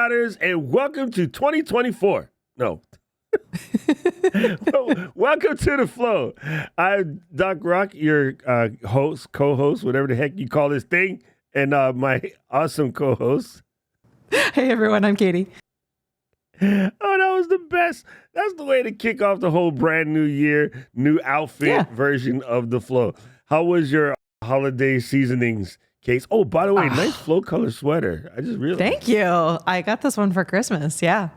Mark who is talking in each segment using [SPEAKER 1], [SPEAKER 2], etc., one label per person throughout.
[SPEAKER 1] Riders, and welcome to 2024. No. Welcome to The Flow. I'm Doc Rock, your host, co-host, whatever the heck you call this thing, and my awesome co-host.
[SPEAKER 2] Hey, everyone. I'm Katie.
[SPEAKER 1] Oh, that was the best. That's the way to kick off the whole brand new year, new outfit version of The Flow. How was your holiday seasonings, Case? Oh, by the way, nice flow color sweater. I just realized.
[SPEAKER 2] Thank you. I got this one for Christmas. Yeah.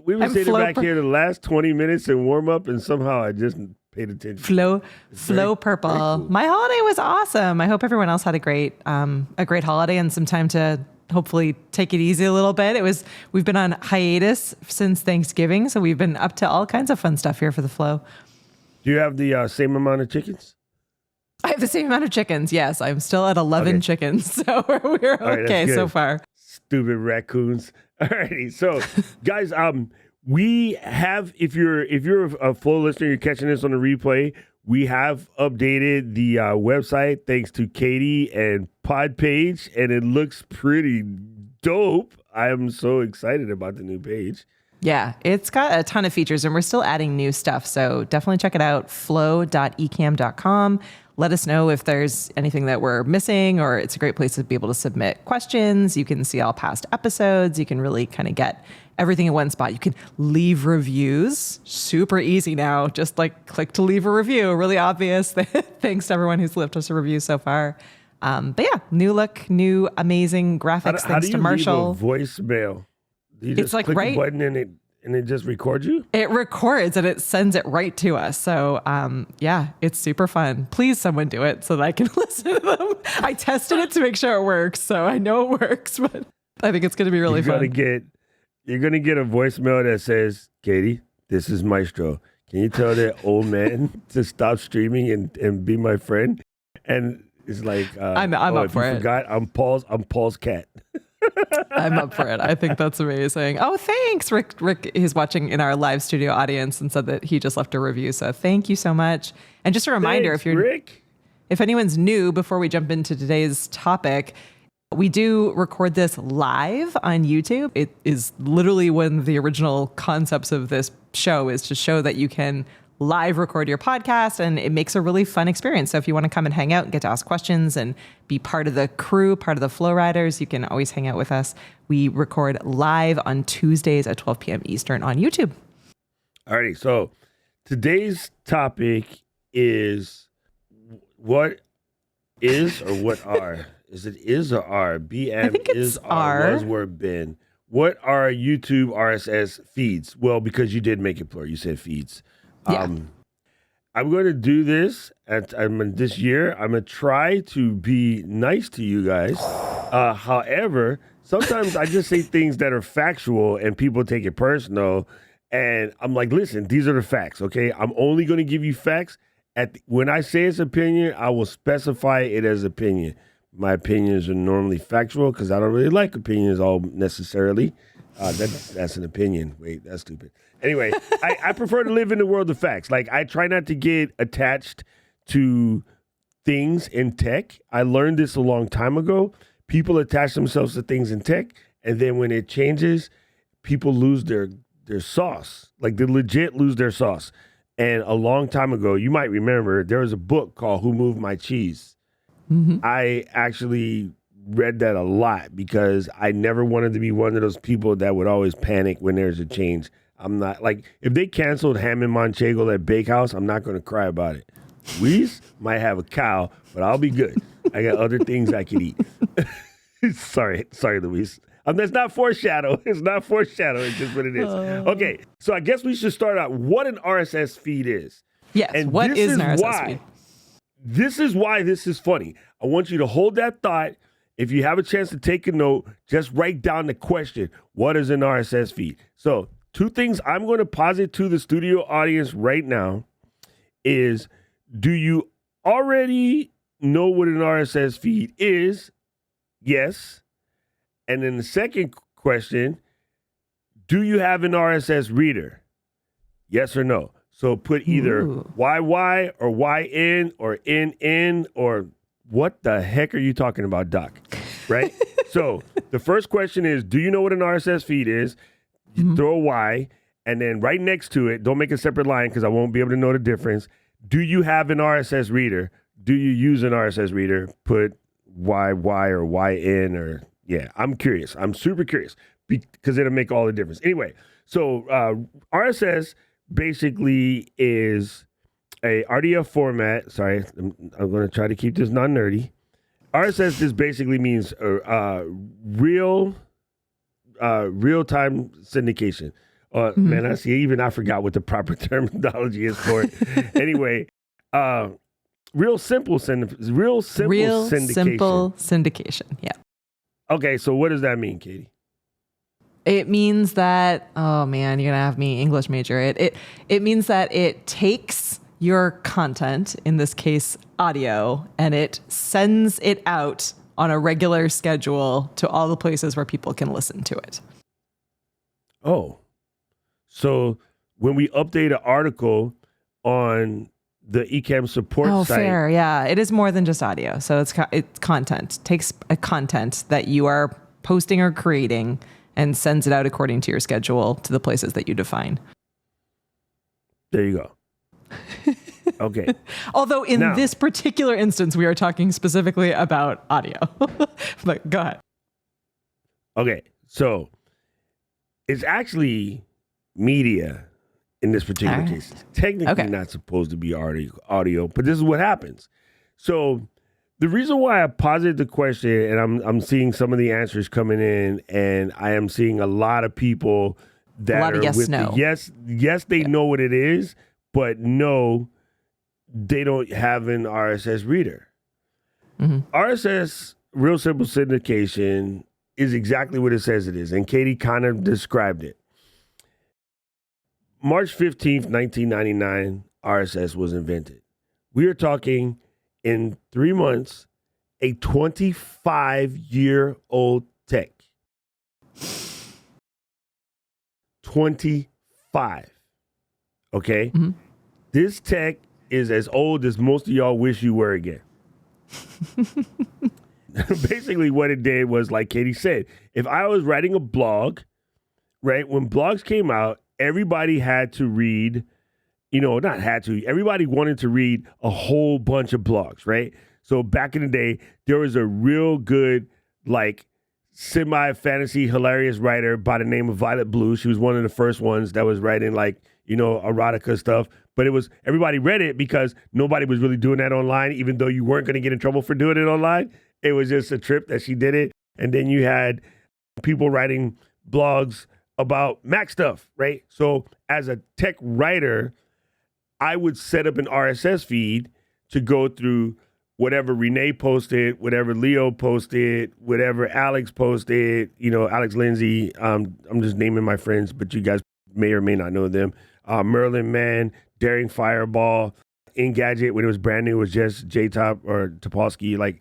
[SPEAKER 1] We were sitting back here the last 20 minutes and warm up, and somehow I just paid attention.
[SPEAKER 2] Flow purple. Cool. My holiday was awesome. I hope everyone else had a great holiday and some time to hopefully take it easy a little bit. We've been on hiatus since Thanksgiving, so we've been up to all kinds of fun stuff here for The Flow.
[SPEAKER 1] Do you have the same amount of chickens?
[SPEAKER 2] I have the same amount of chickens. Yes, I'm still at 11 chickens, so we're okay so far.
[SPEAKER 1] Stupid raccoons. All righty, so guys, we have if you're a full listener, you're catching this on the replay. We have updated the website thanks to Katie and Podpage, and it looks pretty dope. I am so excited about the new page.
[SPEAKER 2] Yeah, it's got a ton of features, and we're still adding new stuff. So definitely check it out, flow.ecamm.com. Let us know if there's anything that we're missing, or it's a great place to be able to submit questions. You can see all past episodes. You can really kind of get everything in one spot. You can leave reviews. Super easy now. Just like click to leave a review. Really obvious. Thanks to everyone who's left us a review so far. But yeah, new look, new amazing graphics. Thanks to Marshall.
[SPEAKER 1] Leave a voicemail? You just click a button and it just records you?
[SPEAKER 2] It records and it sends it right to us. So yeah, it's super fun. Please someone do it so that I can listen to them. I tested it to make sure it works. So I know it works, but I think it's going to be really fun.
[SPEAKER 1] You're going to get a voicemail that says, Katie, this is Maestro. Can you tell that old man to stop streaming and be my friend? And it's like,
[SPEAKER 2] I'm up for it.
[SPEAKER 1] Forgot, I'm Paul's cat.
[SPEAKER 2] I'm up for it. I think that's amazing. Oh, thanks. Rick is watching in our live studio audience and said that he just left a review. So thank you so much. And just a reminder, if anyone's new, before we jump into today's topic, we do record this live on YouTube. It is literally one of the original concepts of this show is to show that you can live record your podcast, and it makes a really fun experience. So if you want to come and hang out and get to ask questions and be part of the crew, part of the Flow Riders, you can always hang out with us. We record live on Tuesdays at 12 p.m. Eastern on YouTube.
[SPEAKER 1] Alrighty, so today's topic is what is or what are? Is it is or are? BM
[SPEAKER 2] I think it's
[SPEAKER 1] is are. Was were been. What are YouTube RSS feeds? Well, because you did make it plural, you said feeds.
[SPEAKER 2] Yeah.
[SPEAKER 1] I'm going to do this this year. I'm going to try to be nice to you guys. However, sometimes I just say things that are factual and people take it personal. And I'm like, listen, these are the facts, okay? I'm only going to give you facts. When I say it's opinion, I will specify it as opinion. My opinions are normally factual because I don't really like opinions all necessarily. That's an opinion. Wait, that's stupid. Anyway, I prefer to live in the world of facts. Like, I try not to get attached to things in tech. I learned this a long time ago. People attach themselves to things in tech, and then when it changes, people lose their sauce. Like, they legit lose their sauce. And a long time ago, you might remember, there was a book called Who Moved My Cheese? Mm-hmm. I actually read that a lot because I never wanted to be one of those people that would always panic when there's a change. I'm not like, if they canceled ham and manchego at Bakehouse, I'm not going to cry about it. Luis might have a cow, but I'll be good. I got other things I can eat. Sorry, Luis. That's not foreshadow. It's not foreshadow. It's just what it is. Okay, so I guess we should start out what an RSS feed is.
[SPEAKER 2] Yes, and what is an RSS feed?
[SPEAKER 1] This is why this is funny. I want you to hold that thought. If you have a chance to take a note, just write down the question. What is an RSS feed? So, two things I'm going to posit to the studio audience right now is, do you already know what an RSS feed is? Yes. And then the second question, do you have an RSS reader? Yes or no? So put either YY or YN or NN or what the heck are you talking about, Doc? right? So the first question is, do you know what an RSS feed is? You throw a Y, and then right next to it, don't make a separate line because I won't be able to know the difference. Do you have an RSS reader? Do you use an RSS reader? Put YY or YN or, yeah, I'm curious. I'm super curious because it'll make all the difference. Anyway, so RSS basically is a RDF format. Sorry, I'm going to try to keep this non-nerdy. RSS just basically means real-time syndication. Man, I forgot what the proper terminology is for it. Anyway, real simple syndication.
[SPEAKER 2] Simple syndication. Yeah.
[SPEAKER 1] Okay, so what does that mean, Katie?
[SPEAKER 2] It means that, oh man, you're gonna have me English major. It means that it takes your content, in this case audio, and it sends it out on a regular schedule to all the places where people can listen to it.
[SPEAKER 1] Oh, so when we update an article on the Ecamm support site.
[SPEAKER 2] Oh, fair. Yeah, it is more than just audio. So it's content. It takes a content that you are posting or creating and sends it out according to your schedule to the places that you define.
[SPEAKER 1] There you go. Okay.
[SPEAKER 2] Although in this particular instance, we are talking specifically about audio. But go ahead.
[SPEAKER 1] Okay. So it's actually media in this particular case. It's technically not supposed to be audio, but this is what happens. So the reason why I posited the question, and I'm seeing some of the answers coming in, and I am seeing a lot of people that are
[SPEAKER 2] yes,
[SPEAKER 1] with
[SPEAKER 2] no.
[SPEAKER 1] yes, they know what it is, but no, they don't have an RSS reader. RSS, real simple syndication, is exactly what it says it is, and Katie kind of described it. March 15th, 1999, RSS was invented. We are talking in 3 months, a 25-year-old tech. 25. Okay? This tech is as old as most of y'all wish you were again. Basically, what it did was, like Katie said, if I was writing a blog, right, when blogs came out, everybody had to read, everybody wanted to read a whole bunch of blogs, right? So back in the day, there was a real good, like, semi-fantasy hilarious writer by the name of Violet Blue. She was one of the first ones that was writing, like, erotica stuff. But everybody read it because nobody was really doing that online, even though you weren't going to get in trouble for doing it online. It was just a trip that she did it. And then you had people writing blogs about Mac stuff, right? So as a tech writer, I would set up an RSS feed to go through whatever Renee posted, whatever Leo posted, whatever Alex posted, Alex Lindsay. I'm just naming my friends, but you guys may or may not know them. Merlin Mann, Daring Fireball, Engadget, when it was brand new, it was just J-Top or Topolsky. Like,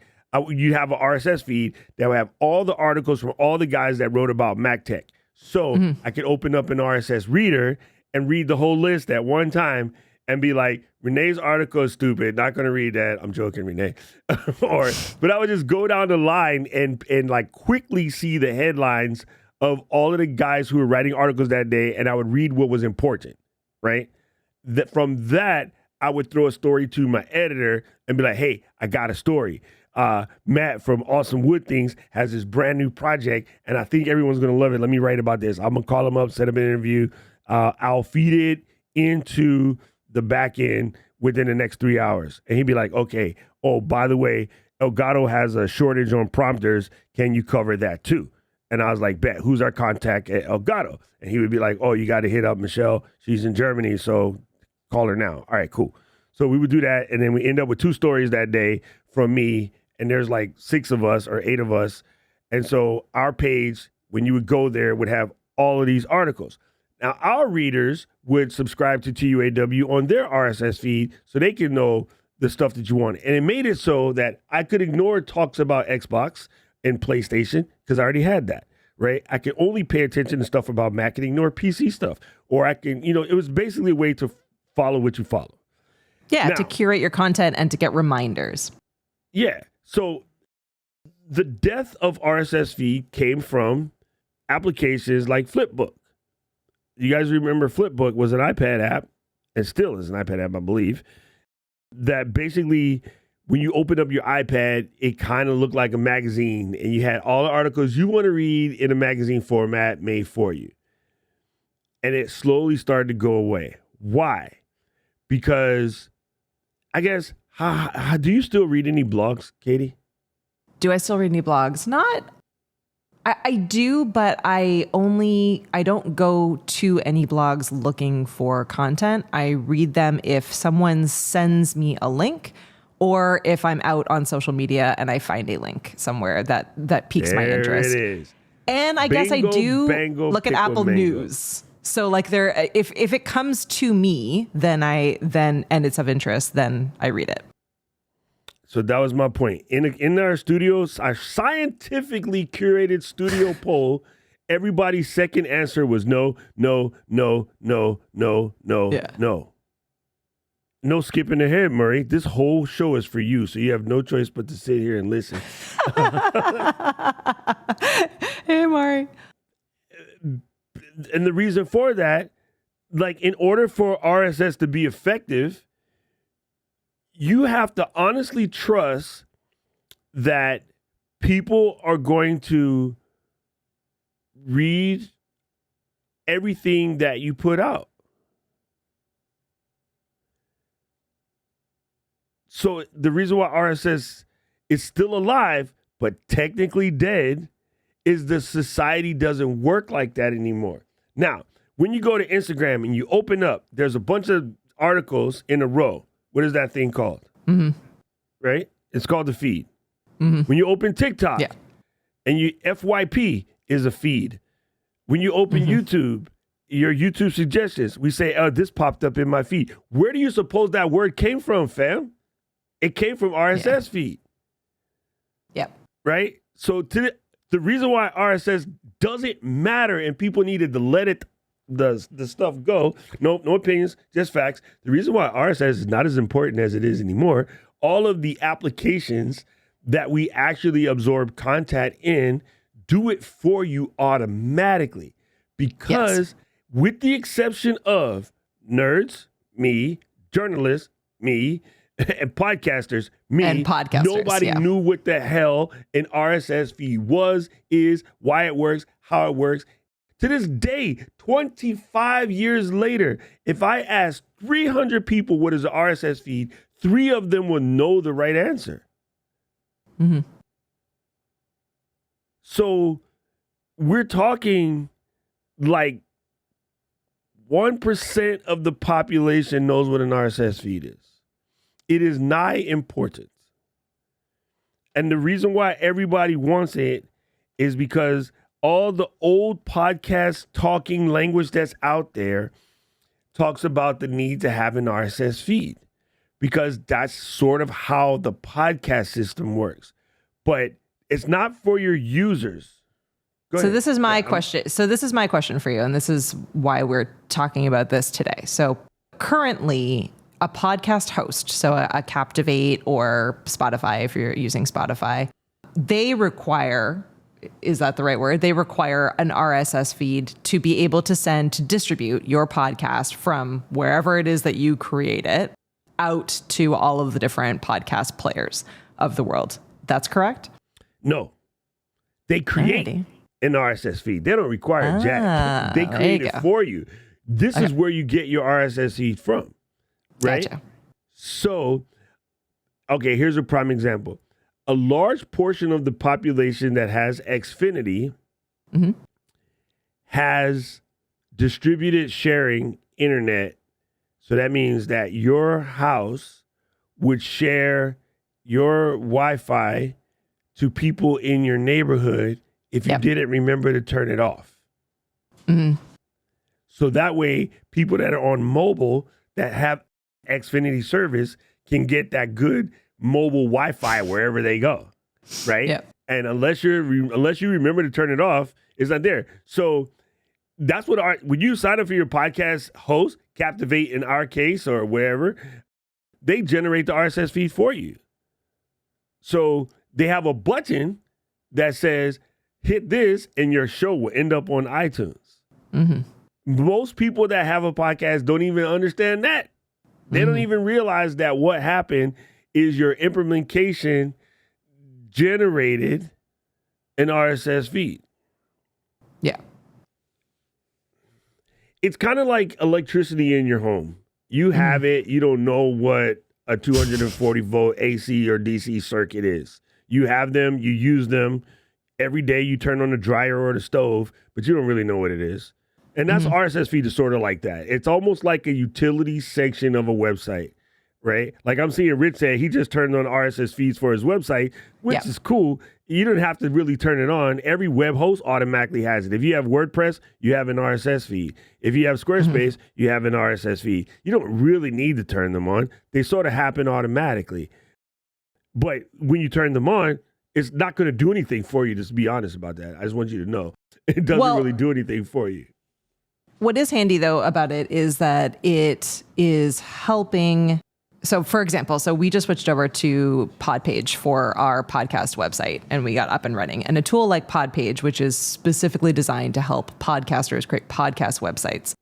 [SPEAKER 1] you'd have an RSS feed that would have all the articles from all the guys that wrote about Mac tech. So I could open up an RSS reader and read the whole list at one time and be like, Renee's article is stupid. Not going to read that. I'm joking, Renee. But I would just go down the line and like quickly see the headlines of all of the guys who were writing articles that day, and I would read what was important, right? From that, I would throw a story to my editor and be like, hey, I got a story. Matt from Awesome Wood Things has this brand new project, and I think everyone's going to love it. Let me write about this. I'm going to call him up, set up an interview. I'll feed it into the back end within the next 3 hours. And he'd be like, okay, oh, by the way, Elgato has a shortage on prompters. Can you cover that too? And I was like, bet, who's our contact at Elgato? And he would be like, oh, you got to hit up Michelle. She's in Germany, so call her now. All right, cool. So we would do that, and then we end up with 2 stories that day from me, and there's like 6 of us or 8 of us. And so our page, when you would go there, would have all of these articles. Now, our readers would subscribe to TUAW on their RSS feed so they can know the stuff that you want. And it made it so that I could ignore talks about Xbox and PlayStation because I already had that, right? I could only pay attention to stuff about Mac and ignore PC stuff. Or I can, it was basically a way to follow what you follow.
[SPEAKER 2] Yeah, now, to curate your content and to get reminders.
[SPEAKER 1] Yeah. So The death of RSS feed came from applications like Flipbook. You guys remember Flipbook was an iPad app, and still is an iPad app, I believe, that basically when you open up your iPad, it kind of looked like a magazine, and you had all the articles you want to read in a magazine format made for you. And it slowly started to go away. Why? Because I guess, do you still read any blogs, Katie?
[SPEAKER 2] Do I still read any blogs? I do, but I don't go to any blogs looking for content. I read them if someone sends me a link, or if I'm out on social media and I find a link somewhere that piques my interest.
[SPEAKER 1] There it is.
[SPEAKER 2] And I guess I do look at Apple News. So like if it comes to me, then and it's of interest, then I read it.
[SPEAKER 1] So that was my point. In our studios, our scientifically curated studio poll, everybody's second answer was no.
[SPEAKER 2] Yeah.
[SPEAKER 1] No. No skipping ahead, Murray. This whole show is for you, so you have no choice but to sit here and listen.
[SPEAKER 2] Hey, Murray.
[SPEAKER 1] And the reason for that, like in order for RSS to be effective, you have to honestly trust that people are going to read everything that you put out. So the reason why RSS is still alive, but technically dead, is the society doesn't work like that anymore. Now, when you go to Instagram and you open up, there's a bunch of articles in a row. What is that thing called?
[SPEAKER 2] Mm-hmm.
[SPEAKER 1] Right? It's called the feed.
[SPEAKER 2] Mm-hmm.
[SPEAKER 1] When you open TikTok, and FYP is a feed. When you open YouTube, your YouTube suggestions, we say, oh, this popped up in my feed. Where do you suppose that word came from, fam? It came from RSS feed.
[SPEAKER 2] Yep.
[SPEAKER 1] Right? So the reason why RSS doesn't matter and people needed to let the stuff go, no opinions, just facts. The reason why RSS is not as important as it is anymore, all of the applications that we actually absorb content in do it for you automatically. Because with the exception of nerds, me, journalists, me, and podcasters, nobody knew what the hell an RSS feed was, is, why it works, how it works. To this day, 25 years later, if I ask 300 people what is an RSS feed, 3 of them will know the right answer.
[SPEAKER 2] Mm-hmm.
[SPEAKER 1] So we're talking like 1% of the population knows what an RSS feed is. It is nigh important. And the reason why everybody wants it is because all the old podcast talking language that's out there talks about the need to have an RSS feed, because that's sort of how the podcast system works. But it's not for your users.
[SPEAKER 2] So this is my question. So this is my question for you, and this is why we're talking about this today. So currently, a podcast host, so a Captivate or Spotify, if you're using Spotify, they require, is that the right word? They require an RSS feed to be able to distribute your podcast from wherever it is that you create it out to all of the different podcast players of the world. That's correct?
[SPEAKER 1] No. They create an RSS feed. They don't require jack. They create it for you. This is where you get your RSS feed from. Right?
[SPEAKER 2] Gotcha.
[SPEAKER 1] So, okay, here's a prime example. A large portion of the population that has Xfinity has distributed sharing internet. So that means that your house would share your Wi-Fi to people in your neighborhood if you didn't remember to turn it off.
[SPEAKER 2] Mm-hmm.
[SPEAKER 1] So that way, people that are on mobile that have Xfinity service can get that good mobile Wi-Fi wherever they go, right?
[SPEAKER 2] Yep.
[SPEAKER 1] And unless you remember to turn it off, it's not there. So that's what when you sign up for your podcast host, Captivate in our case or wherever, they generate the RSS feed for you. So they have a button that says, hit this and your show will end up on iTunes. Mm-hmm. Most people that have a podcast don't even understand that. They don't even realize that what happened is your implementation generated an RSS feed.
[SPEAKER 2] Yeah.
[SPEAKER 1] It's kind of like electricity in your home. You have it. You don't know what a 240 volt AC or DC circuit is. You have them. You use them. Every day you turn on the dryer or the stove, but you don't really know what it is. And that's RSS feed is sort of like that. It's almost like a utility section of a website, right? Like I'm seeing Rich say he just turned on RSS feeds for his website, which is cool. You don't have to really turn it on. Every web host automatically has it. If you have WordPress, you have an RSS feed. If you have Squarespace, you have an RSS feed. You don't really need to turn them on. They sort of happen automatically. But when you turn them on, it's not going to do anything for you, just be honest about that. I just want you to know. It doesn't really do anything for you.
[SPEAKER 2] What is handy, though, about it is that it is helping. So, for example, we just switched over to Podpage for our podcast website, and we got up and running. And a tool like Podpage, which is specifically designed to help podcasters create podcast websites.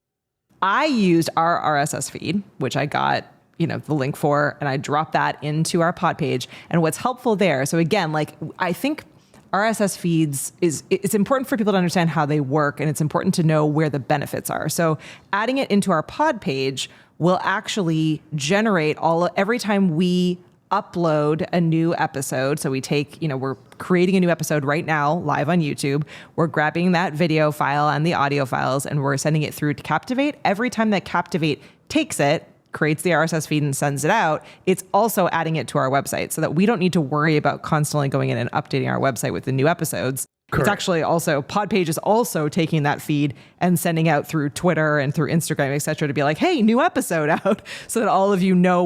[SPEAKER 2] I used our RSS feed, which I got the link for, and I dropped that into our Podpage. And what's helpful there, so again, I think RSS feeds it's important for people to understand how they work, and it's important to know where the benefits are. So adding it into our pod page will actually generate every time we upload a new episode. So we take, we're creating a new episode right now live on YouTube. We're grabbing that video file and the audio files, and we're sending it through to Captivate. Every time that Captivate takes it, creates the RSS feed and sends it out, it's also adding it to our website so that we don't need to worry about constantly going in and updating our website with the new episodes. Correct. It's actually also, Podpage is also taking that feed and sending out through Twitter and through Instagram, et cetera, to be like, hey, new episode out, so that all of you know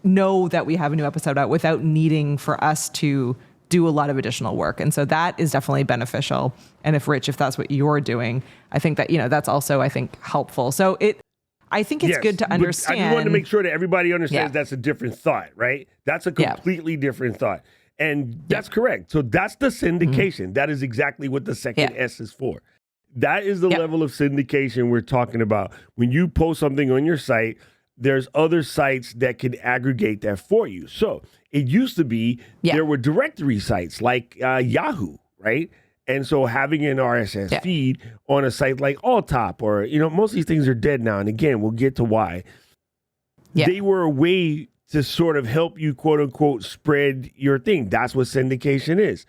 [SPEAKER 2] know that we have a new episode out without needing for us to do a lot of additional work. And so that is definitely beneficial. And if that's what you're doing, I think that, that's also, I think, helpful. So I think it's good to understand.
[SPEAKER 1] I just wanted to make sure that everybody understands that's a different thought, right? That's a completely different thought. And that's correct. So that's the syndication. That is exactly what the second S is for. That is the level of syndication we're talking about. When you post something on your site, there's other sites that can aggregate that for you. So it used to be there were directory sites like Yahoo, right? And so having an RSS feed on a site like Alltop or, most of these things are dead now. And again, we'll get to why. They were a way to sort of help you, quote unquote, spread your thing. That's what syndication is.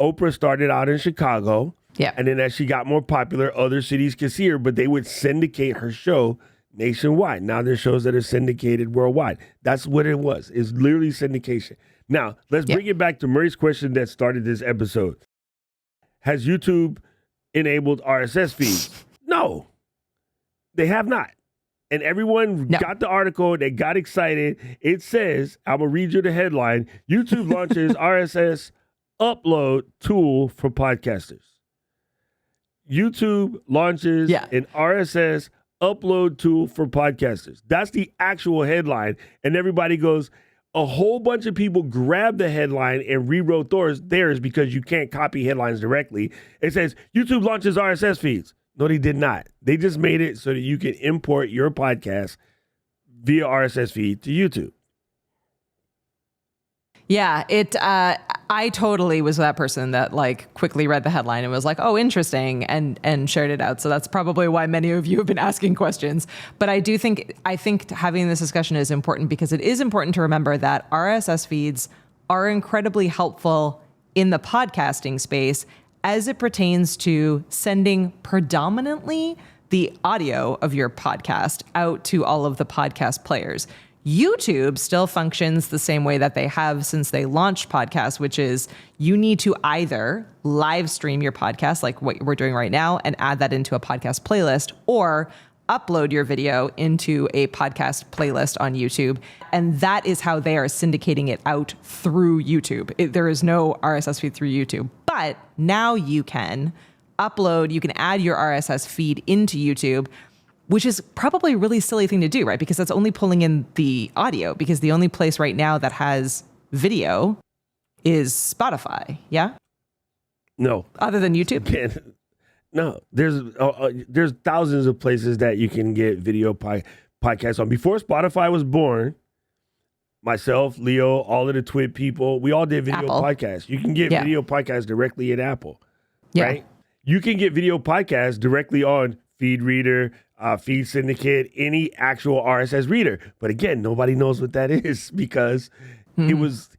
[SPEAKER 1] Oprah started out in Chicago. Yeah. And then as she got more popular, other cities could see her, but they would syndicate her show nationwide. Now there's shows that are syndicated worldwide. That's what it was. It's literally syndication. Now, let's bring it back to Murray's question that started this episode. Has YouTube enabled RSS feeds? No, they have not. And everyone got the article. They got excited. It says, I'm going to read you the headline. YouTube launches RSS upload tool for podcasters. YouTube launches an RSS upload tool for podcasters. That's the actual headline. And everybody goes, a whole bunch of people grabbed the headline and rewrote theirs because you can't copy headlines directly. It says, YouTube launches RSS feeds. No, they did not. They just made it so that you can import your podcast via RSS feed to YouTube.
[SPEAKER 2] Yeah, I totally was that person that quickly read the headline and was like, oh, interesting, and shared it out. So that's probably why many of you have been asking questions. But I think having this discussion is important because it is important to remember that RSS feeds are incredibly helpful in the podcasting space as it pertains to sending predominantly the audio of your podcast out to all of the podcast players. YouTube still functions the same way that they have since they launched podcasts, which is you need to either live stream your podcast like what we're doing right now and add that into a podcast playlist, or upload your video into a podcast playlist on YouTube. And that is how they are syndicating it out through YouTube. There is no RSS feed through YouTube, but now you can add your RSS feed into YouTube, which is probably a really silly thing to do, right? Because that's only pulling in the audio, because the only place right now that has video is Spotify. Yeah.
[SPEAKER 1] No.
[SPEAKER 2] Other than YouTube.
[SPEAKER 1] Again, no. There's thousands of places that you can get video podcasts on. Before Spotify was born, myself, Leo, all of the Twit people, we all did video podcasts. You can get video podcasts directly in Apple, right? You can get video podcasts directly on Feed Reader, Feed Syndicate, any actual RSS reader. But again, nobody knows what that is because it was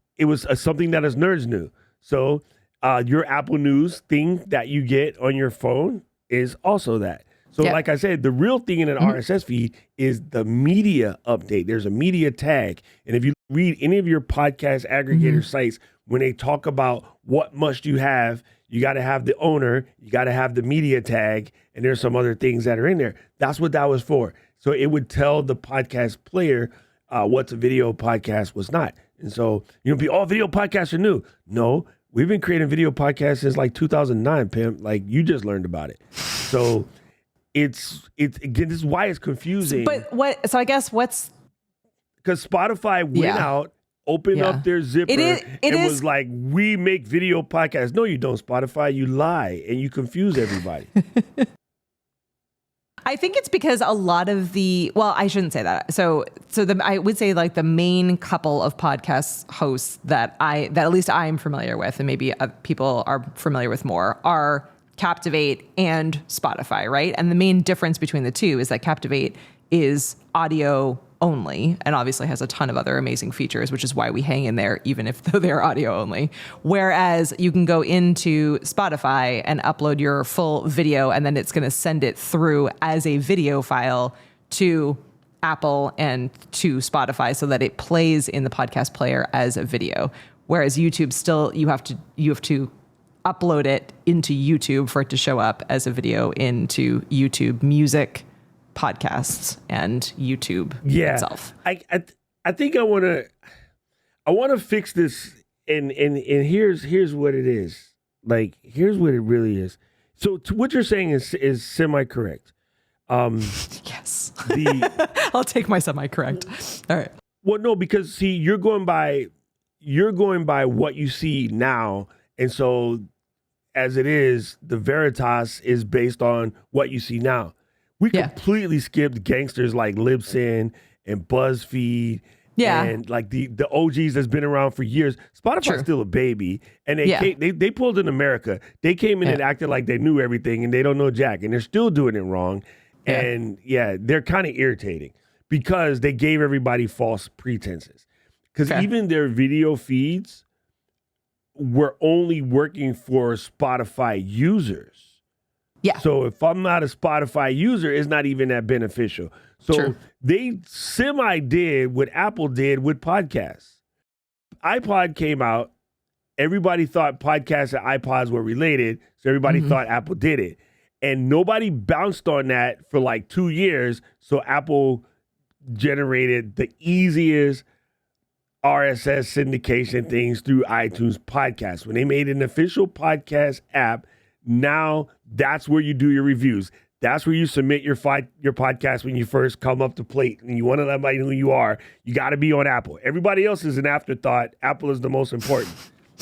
[SPEAKER 1] something that us nerds knew. So your Apple News thing that you get on your phone is also that. So like I said, the real thing in an RSS feed is the media update. There's a media tag. And if you read any of your podcast aggregator sites, when they talk about what must you have, you got to have the owner, you got to have the media tag, and there's some other things that are in there. That's what that was for. So it would tell the podcast player what's a video podcast, was not. And so, all video podcasts are new. No, we've been creating video podcasts since like 2009, pimp. Like you just learned about it. So it's again, this is why it's confusing.
[SPEAKER 2] So I guess what's,
[SPEAKER 1] because Spotify went out, opened up their zipper, was like, we make video podcasts. No, you don't, Spotify. You lie and you confuse everybody.
[SPEAKER 2] I think it's because a lot of I shouldn't say that. I would say like the main couple of podcast hosts that at least I'm familiar with, and maybe people are familiar with more, are Captivate and Spotify, right? And the main difference between the two is that Captivate is audio only and obviously has a ton of other amazing features, which is why we hang in there, even if they're audio only. Whereas you can go into Spotify and upload your full video, and then it's going to send it through as a video file to Apple and to Spotify so that it plays in the podcast player as a video. Whereas YouTube still, you have to upload it into YouTube for it to show up as a video into YouTube Music, podcasts, and YouTube itself.
[SPEAKER 1] I think I want to fix this, and here's what it is. Like, here's what it really is. So what you're saying is semi-correct.
[SPEAKER 2] Yes. I'll take my semi-correct. All right.
[SPEAKER 1] Well, no, because see, you're going by what you see now. And so as it is, the Veritas is based on what you see now. We completely skipped gangsters like Libsyn and BuzzFeed and like the OGs that's been around for years. Spotify's still a baby, and they pulled in America. They came in and acted like they knew everything, and they don't know jack, and they're still doing it wrong. And they're kind of irritating because they gave everybody false pretenses. Because even their video feeds were only working for Spotify users.
[SPEAKER 2] Yeah.
[SPEAKER 1] So if I'm not a Spotify user, it's not even that beneficial. So they did what Apple did with podcasts. iPod came out. Everybody thought podcasts and iPods were related. So everybody thought Apple did it. And nobody bounced on that for like 2 years. So Apple generated the easiest RSS syndication things through iTunes podcasts. When they made an official podcast app, now that's where you do your reviews. That's where you submit your podcast when you first come up to plate and you want to let everybody know who you are. You got to be on Apple. Everybody else is an afterthought. Apple is the most important.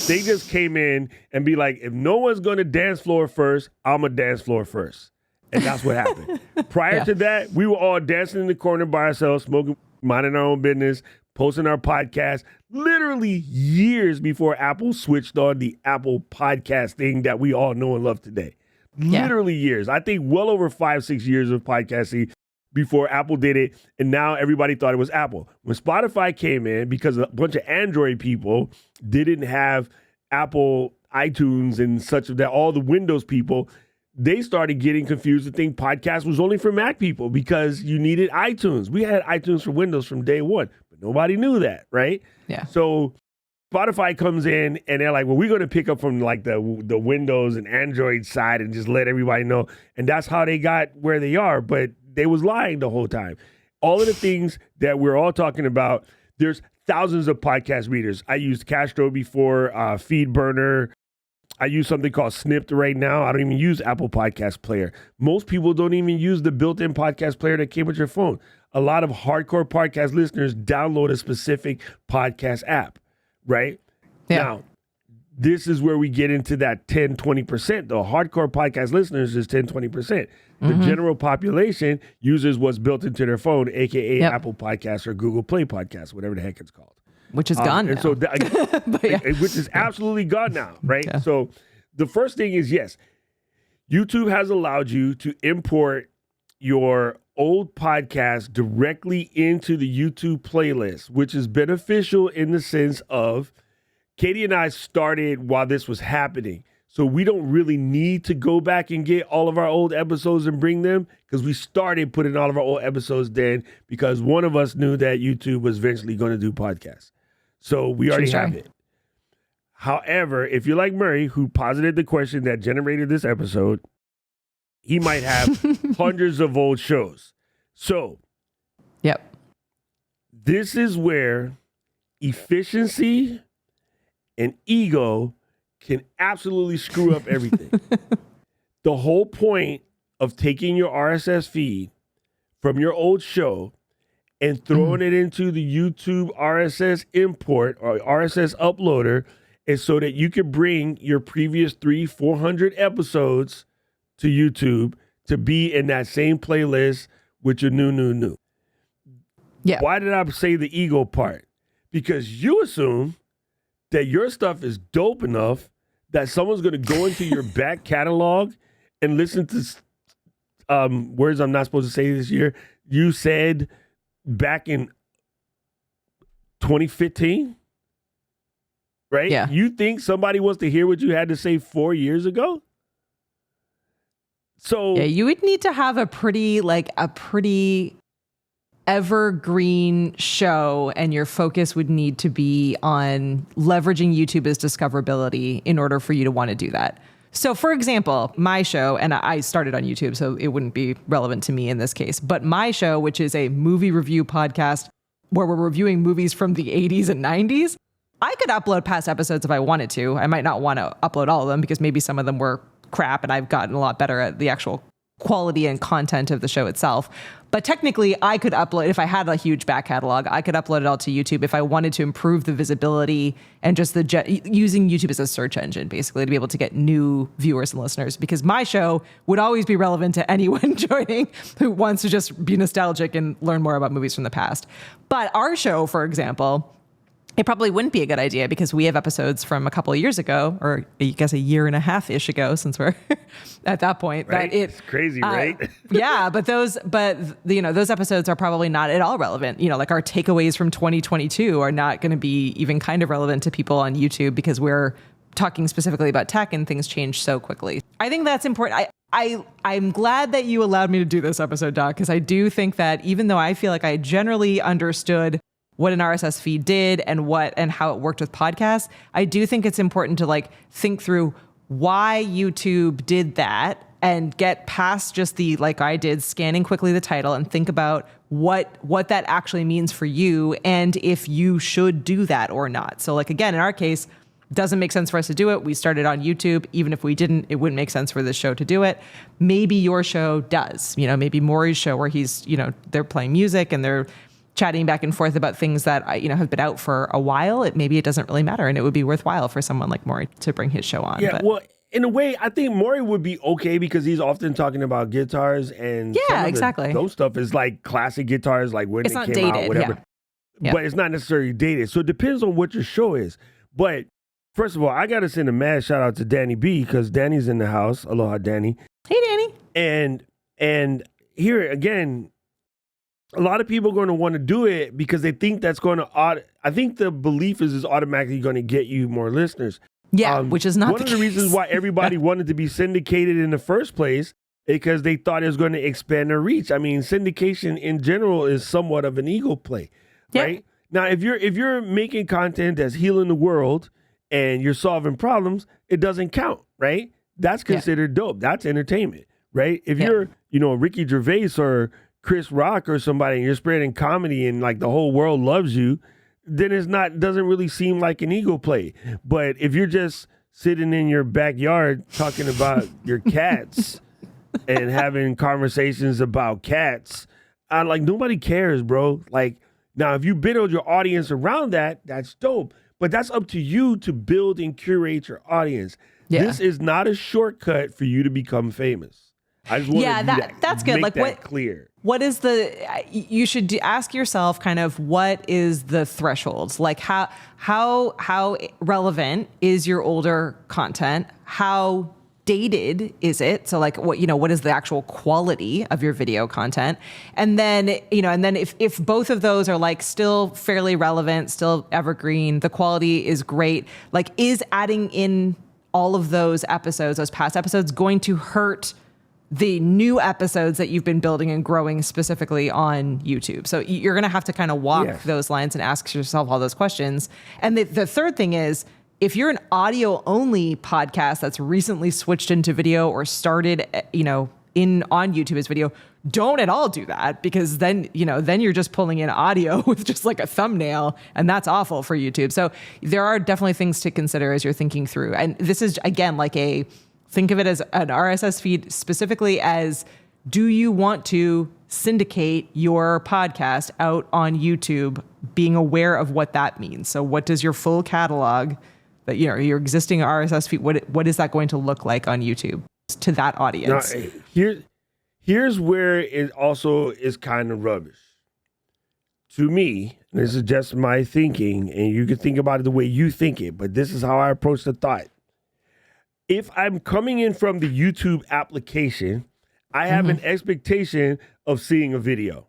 [SPEAKER 1] They just came in and be like, if no one's going to dance floor first, I'm a dance floor first. And that's what happened. Prior to that, we were all dancing in the corner by ourselves, smoking, minding our own business, posting our podcast, literally years before Apple switched on the Apple podcast thing that we all know and love today. Literally years. I think well over 5-6 years of podcasting before Apple did it, and now everybody thought it was Apple. When Spotify came in, because a bunch of Android people didn't have Apple iTunes and such of that, all the Windows people, they started getting confused and think podcast was only for Mac people because you needed iTunes. We had iTunes for Windows from day one. Nobody knew that, right?
[SPEAKER 2] Yeah.
[SPEAKER 1] So Spotify comes in and they're like, well, we're going to pick up from like the Windows and Android side and just let everybody know. And that's how they got where they are. But they was lying the whole time. All of the things that we're all talking about, there's thousands of podcast readers. I used Castro before, FeedBurner. I use something called Snipped right now. I don't even use Apple Podcast Player. Most people don't even use the built-in podcast player that came with your phone. A lot of hardcore podcast listeners download a specific podcast app, right?
[SPEAKER 2] Yeah.
[SPEAKER 1] Now, this is where we get into that 10, 20%. The hardcore podcast listeners is 10, 20%. The general population uses what's built into their phone, aka Apple Podcasts or Google Play Podcasts, whatever the heck it's called.
[SPEAKER 2] Which is gone now.
[SPEAKER 1] And so which is absolutely gone now, right? Yeah. So the first thing is, yes, YouTube has allowed you to import your old podcast directly into the YouTube playlist, which is beneficial in the sense of Katie and I started while this was happening. So we don't really need to go back and get all of our old episodes and bring them, because we started putting all of our old episodes then because one of us knew that YouTube was eventually going to do podcasts. So we already have it. However, if you're like Murray, who posited the question that generated this episode, he might have hundreds of old shows. So this is where efficiency and ego can absolutely screw up everything. The whole point of taking your RSS feed from your old show and throwing it into the YouTube RSS import or RSS uploader is so that you can bring your previous 300-400 episodes to YouTube to be in that same playlist with your new. Yeah. Why did I say the ego part? Because you assume that your stuff is dope enough that someone's going to go into your back catalog and listen to words I'm not supposed to say this year. You said back in 2015, right? Yeah. You think somebody wants to hear what you had to say 4 years ago? So
[SPEAKER 2] yeah, you would need to have a pretty evergreen show, and your focus would need to be on leveraging YouTube as discoverability in order for you to want to do that. So for example, my show, and I started on YouTube, so it wouldn't be relevant to me in this case, but my show, which is a movie review podcast where we're reviewing movies from the 80s and 90s, I could upload past episodes if I wanted to. I might not want to upload all of them because maybe some of them were crap and I've gotten a lot better at the actual quality and content of the show itself. But technically, I could upload, if I had a huge back catalog, I could upload it all to YouTube if I wanted to improve the visibility and just using YouTube as a search engine, basically, to be able to get new viewers and listeners. Because my show would always be relevant to anyone joining who wants to just be nostalgic and learn more about movies from the past. But our show, for example, it probably wouldn't be a good idea because we have episodes from a couple of years ago, or I guess a year and a half-ish ago, since we're at that point.
[SPEAKER 1] Right? It's crazy, right?
[SPEAKER 2] Yeah, but those episodes are probably not at all relevant. Like our takeaways from 2022 are not going to be even kind of relevant to people on YouTube because we're talking specifically about tech and things change so quickly. I think that's important. I'm glad that you allowed me to do this episode, Doc, because I do think that even though I feel like I generally understood what an RSS feed did and how it worked with podcasts, I do think it's important to think through why YouTube did that and get past just like I did, scanning quickly the title, and think about what that actually means for you and if you should do that or not. So again, in our case, doesn't make sense for us to do it. We started on YouTube. Even if we didn't, it wouldn't make sense for this show to do it. Maybe your show does. Maybe Maury's show where he's, they're playing music and they're chatting back and forth about things that have been out for a while. Maybe it doesn't really matter, and it would be worthwhile for someone like Maury to bring his show on.
[SPEAKER 1] Yeah, well, in a way, I think Maury would be okay because he's often talking about guitars and
[SPEAKER 2] exactly.
[SPEAKER 1] Those stuff is like classic guitars, like when
[SPEAKER 2] it's
[SPEAKER 1] they
[SPEAKER 2] not
[SPEAKER 1] came
[SPEAKER 2] dated,
[SPEAKER 1] out, whatever.
[SPEAKER 2] Yeah.
[SPEAKER 1] But it's not necessarily dated, so it depends on what your show is. But first of all, I got to send a mad shout out to Danny B because Danny's in the house. Aloha, Danny.
[SPEAKER 2] Hey, Danny.
[SPEAKER 1] And here again, a lot of people are going to want to do it because they think that's going to, I think the belief is automatically going to get you more listeners.
[SPEAKER 2] Yeah, which is not
[SPEAKER 1] one of the reasons why everybody wanted to be syndicated in the first place, because they thought it was going to expand their reach. I mean, syndication in general is somewhat of an ego play, right? Now, if you're making content that's healing the world and you're solving problems, it doesn't count, right? That's considered dope. That's entertainment, right? If you're, Ricky Gervais or Chris Rock or somebody, and you're spreading comedy and the whole world loves you, then doesn't really seem like an ego play. But if you're just sitting in your backyard talking about your cats and having conversations about cats, nobody cares, bro. Now, if you build your audience around that, that's dope. But that's up to you to build and curate your audience.
[SPEAKER 2] Yeah.
[SPEAKER 1] This is not a shortcut for you to become famous. I just want
[SPEAKER 2] that's good.
[SPEAKER 1] Make that clear.
[SPEAKER 2] What is you should ask yourself kind of what is the thresholds? Like how relevant is your older content? How dated is it? So like what is the actual quality of your video content? And then, if both of those are like still fairly relevant, still evergreen, the quality is great, like is adding in all of those episodes, those past episodes, going to hurt the new episodes that you've been building and growing specifically on YouTube? So you're going to have to kind of walk those lines and ask yourself all those questions. And the third thing is, if you're an audio only podcast that's recently switched into video or started, on YouTube as video, don't at all do that, because then you're just pulling in audio with just like a thumbnail, and that's awful for YouTube. So there are definitely things to consider as you're thinking through. And this is, again, think of it as an RSS feed specifically as, do you want to syndicate your podcast out on YouTube, being aware of what that means? So what does your full catalog, that your existing RSS feed, what is that going to look like on YouTube to that audience?
[SPEAKER 1] Now, here's where it also is kind of rubbish. To me, this is just my thinking, and you can think about it the way you think it, but this is how I approach the thought. If I'm coming in from the YouTube application, I have an expectation of seeing a video.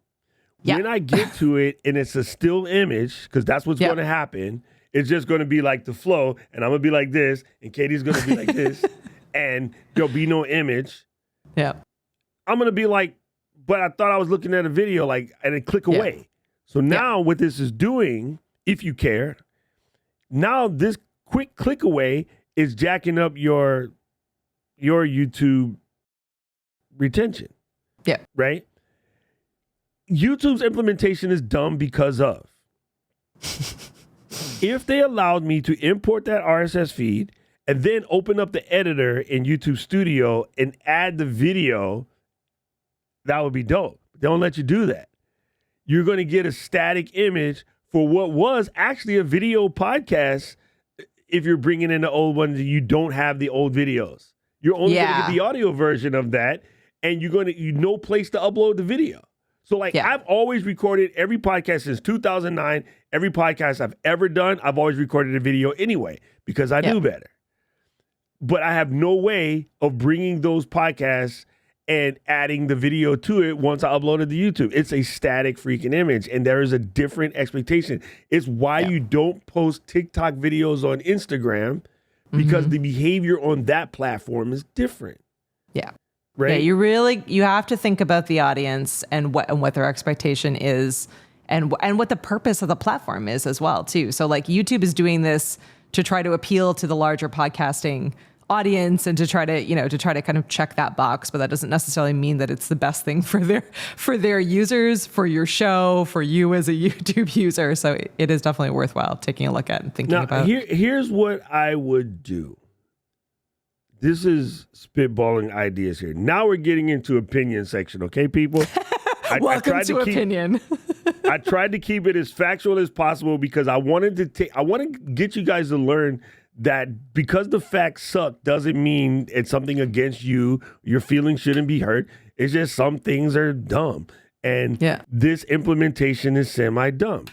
[SPEAKER 1] Yeah. When I get to it and it's a still image, because that's what's going to happen, it's just going to be like the flow, and I'm going to be like this, and Katie's going to be like this, and there'll be no image.
[SPEAKER 2] Yeah.
[SPEAKER 1] I'm going to be like, but I thought I was looking at a video, and then click away. So now what this is doing, if you care, now this quick click away is jacking up your YouTube retention.
[SPEAKER 2] Yeah.
[SPEAKER 1] Right? YouTube's implementation is dumb because of. If they allowed me to import that RSS feed and then open up the editor in YouTube Studio and add the video, that would be dope. They don't let you do that. You're going to get a static image for what was actually a video podcast. If you're bringing in the old ones, you don't have the old videos. You're only going to get the audio version of that, and no place to upload the video. So I've always recorded every podcast since 2009. Every podcast I've ever done, I've always recorded a video anyway, because I knew better. But I have no way of bringing those podcasts and adding the video to it once I uploaded to YouTube. It's a static freaking image, and there is a different expectation. It's why you don't post TikTok videos on Instagram, because the behavior on that platform is different.
[SPEAKER 2] Yeah.
[SPEAKER 1] Right?
[SPEAKER 2] Yeah, you have to think about the audience and what their expectation is, and what the purpose of the platform is as well, too. So YouTube is doing this to try to appeal to the larger podcasting audience and to try to kind of check that box, but that doesn't necessarily mean that it's the best thing for their users, for your show, for you as a YouTube user. So it is definitely worthwhile taking a look at and thinking about.
[SPEAKER 1] Here's what I would do. This is spitballing ideas here. Now we're getting into opinion section, okay, people?
[SPEAKER 2] Welcome to opinion.
[SPEAKER 1] I tried to keep it as factual as possible because I want to get you guys to learn that because the facts suck doesn't mean it's something against you. Your feelings shouldn't be hurt. It's just some things are dumb. And this implementation is semi-dumb.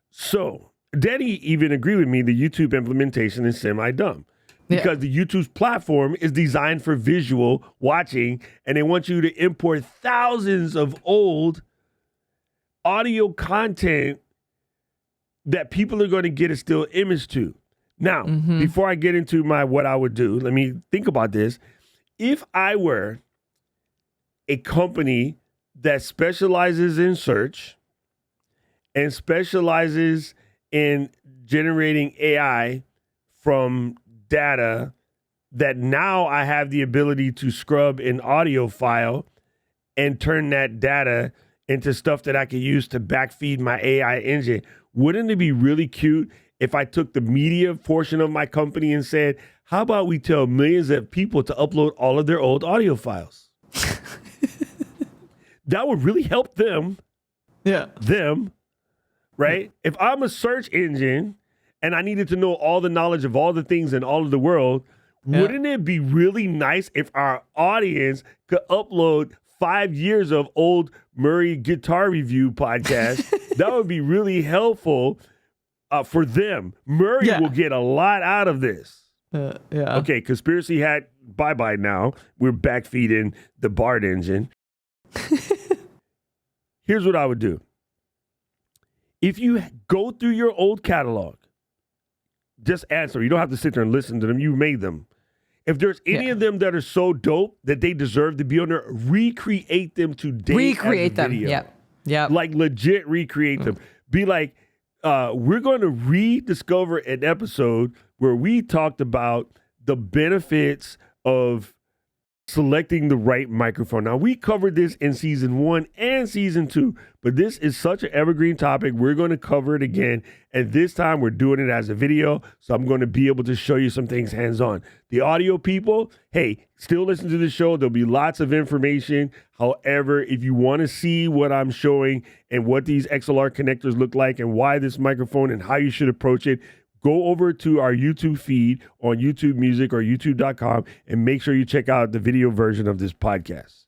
[SPEAKER 1] So Danny even agreed with me, the YouTube implementation is semi-dumb. Because the YouTube's platform is designed for visual watching, and they want you to import thousands of old audio content that people are going to get a still image to. Now, before I get into what I would do, let me think about this. If I were a company that specializes in search and specializes in generating AI from data that now I have the ability to scrub an audio file and turn that data into stuff that I can use to backfeed my AI engine, wouldn't it be really cute if I took the media portion of my company and said, how about we tell millions of people to upload all of their old audio files? That would really help them.
[SPEAKER 2] Yeah.
[SPEAKER 1] Them. right? If I'm a search engine and I needed to know all the knowledge of all the things in all of the world, wouldn't it be really nice if our audience could upload 5 years of old Murray guitar review podcast? That would be really helpful for them. Murray will get a lot out of this. Okay, conspiracy hat, bye-bye now. We're backfeeding the Bard engine. Here's what I would do. If you go through your old catalog, just answer. You don't have to sit there and listen to them. You made them. If there's any of them that are so dope that they deserve to be on there, recreate them today.
[SPEAKER 2] Recreate them. Yeah.
[SPEAKER 1] Like legit recreate them. Be like, we're going to rediscover an episode where we talked about the benefits of selecting the right microphone. Now, we covered this in season 1 and season 2, but this is such an evergreen topic. We're going to cover it again. And this time we're doing it as a video. So I'm going to be able to show you some things hands-on. The audio people, hey, still listen to the show. There'll be lots of information. However, if you want to see what I'm showing and what these XLR connectors look like and why this microphone and how you should approach it, go over to our YouTube feed on YouTube Music or YouTube.com and make sure you check out the video version of this podcast.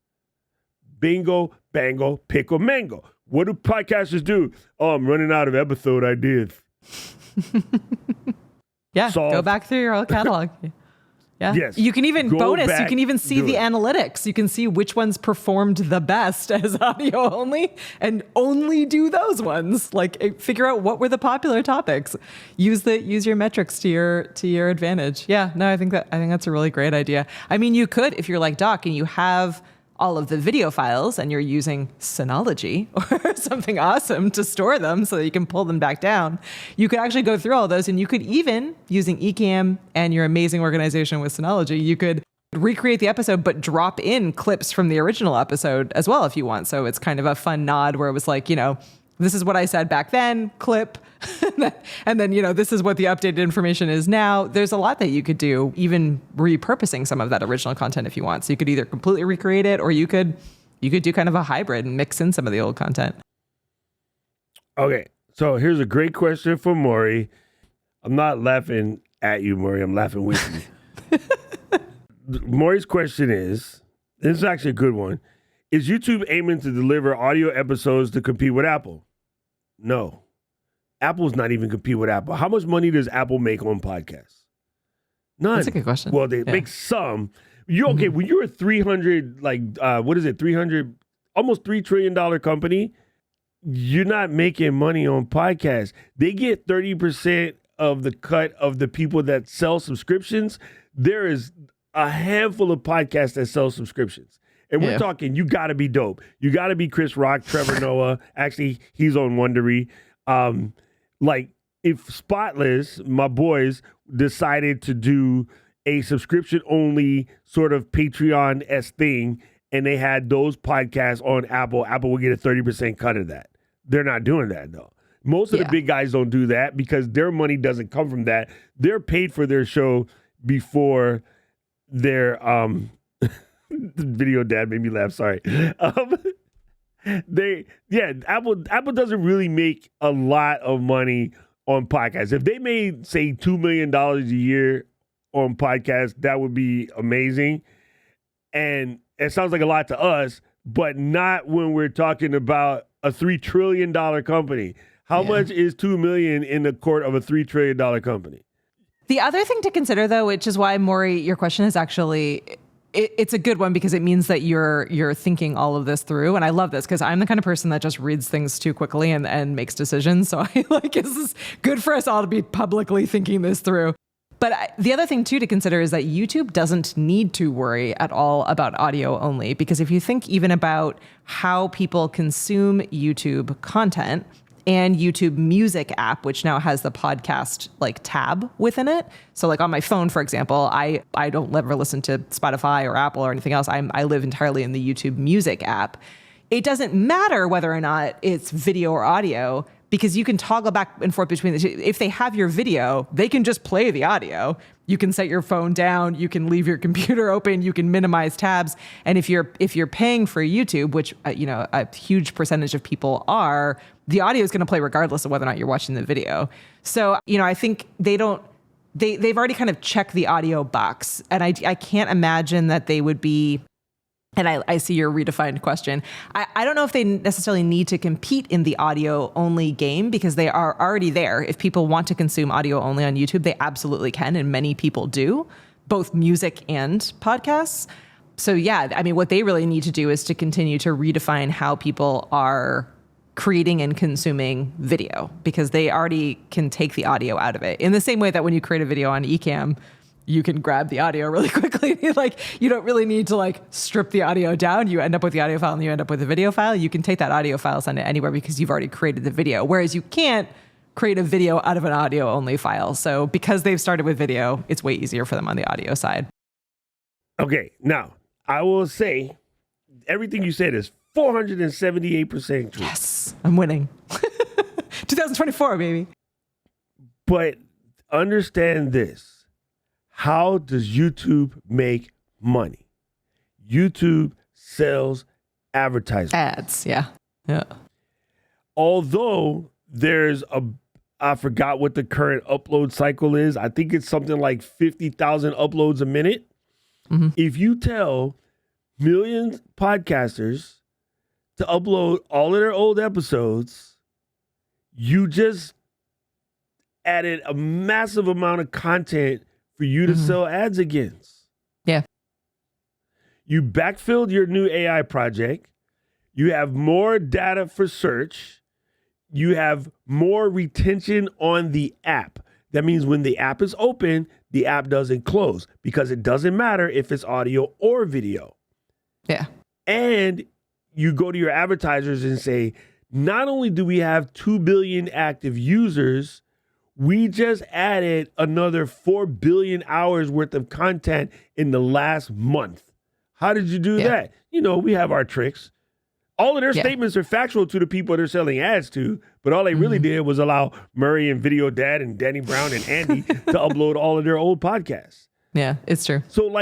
[SPEAKER 1] Bingo, bango, pickle, mango. What do podcasters do? Oh, I'm running out of episode ideas.
[SPEAKER 2] Go back through your old catalog. Yeah.
[SPEAKER 1] Yes.
[SPEAKER 2] You can even you can even see the analytics. You can see which ones performed the best as audio only and only do those ones. Like figure out what were the popular topics. Use your metrics to your advantage. Yeah. No, I think that's a really great idea. I mean, you could, if you're like Doc and you have all of the video files and you're using Synology or something awesome to store them so that you can pull them back down, you could actually go through all those, and you could even, using Ecamm and your amazing organization with Synology, you could recreate the episode but drop in clips from the original episode as well if you want. So it's kind of a fun nod where it was like, this is what I said back then, clip, and then, this is what the updated information is now. There's a lot that you could do, even repurposing some of that original content if you want. So you could either completely recreate it, or you could do kind of a hybrid and mix in some of the old content.
[SPEAKER 1] Okay, so here's a great question for Maury. I'm not laughing at you, Maury. I'm laughing with you. Maury's question is, this is actually a good one. Is YouTube aiming to deliver audio episodes to compete with Apple? No. Apple's not even compete with Apple. How much money does Apple make on podcasts? None.
[SPEAKER 2] That's a good question.
[SPEAKER 1] Well, they make some. When you're a 300, almost $3 trillion company, you're not making money on podcasts. They get 30% of the cut of the people that sell subscriptions. There is a handful of podcasts that sell subscriptions. And we're talking, you got to be dope. You got to be Chris Rock, Trevor Noah. Actually, he's on Wondery. If Spotless, my boys, decided to do a subscription-only sort of Patreon-esque thing, and they had those podcasts on Apple would get a 30% cut of that. They're not doing that, though. Most of the big guys don't do that because their money doesn't come from that. They're paid for their show before their video dad made me laugh. Sorry. Apple doesn't really make a lot of money on podcasts. If they made, say, $2 million a year on podcasts, that would be amazing. And it sounds like a lot to us, but not when we're talking about a $3 trillion company. How much is $2 million in the court of a $3 trillion company?
[SPEAKER 2] The other thing to consider, though, which is why, Maury, your question is actually... It's a good one because it means that you're thinking all of this through. And I love this because I'm the kind of person that just reads things too quickly and makes decisions. So I this is good for us all to be publicly thinking this through. But the other thing, too, to consider is that YouTube doesn't need to worry at all about audio only, because if you think even about how people consume YouTube content and YouTube Music app, which now has the podcast tab within it. So on my phone, for example, I don't ever listen to Spotify or Apple or anything else. I live entirely in the YouTube Music app. It doesn't matter whether or not it's video or audio. because you can toggle back and forth between the two. If they have your video, they can just play the audio. You can set your phone down, you can leave your computer open, you can minimize tabs. And if you're paying for YouTube, which a huge percentage of people are, the audio is going to play regardless of whether or not you're watching the video. So, I think they've already kind of checked the audio box, and I can't imagine that they would be. And I see your redefined question. I don't know if they necessarily need to compete in the audio only game, because they are already there. If people want to consume audio only on YouTube, they absolutely can. And many people do, both music and podcasts. So yeah, I mean, what they really need to do is to continue to redefine how people are creating and consuming video, because they already can take the audio out of it. In the same way that when you create a video on Ecamm, you can grab the audio really quickly. Like, you don't really need to strip the audio down. You end up with the audio file and you end up with a video file. You can take that audio file, send it anywhere, because you've already created the video. Whereas you can't create a video out of an audio only file. So because they've started with video, it's way easier for them on the audio side.
[SPEAKER 1] Okay. Now I will say everything you said is 478% true.
[SPEAKER 2] Yes, I'm winning. 2024, baby.
[SPEAKER 1] But understand this. How does YouTube make money? YouTube sells advertisements.
[SPEAKER 2] Ads, yeah.
[SPEAKER 1] Although there's I forgot what the current upload cycle is. I think it's something like 50,000 uploads a minute. Mm-hmm. If you tell millions of podcasters to upload all of their old episodes, you just added a massive amount of content for you to sell ads against.
[SPEAKER 2] Yeah.
[SPEAKER 1] You backfilled your new AI project. You have more data for search. You have more retention on the app. That means when the app is open, the app doesn't close, because it doesn't matter if it's audio or video.
[SPEAKER 2] Yeah.
[SPEAKER 1] And you go to your advertisers and say, not only do we have 2 billion active users, we just added another 4 billion hours worth of content in the last month. How did you do that? We have our tricks. All of their statements are factual to the people they're selling ads to, but all they really did was allow Murray and Video Dad and Danny Brown and Andy to upload all of their old podcasts.
[SPEAKER 2] Yeah, it's true.
[SPEAKER 1] So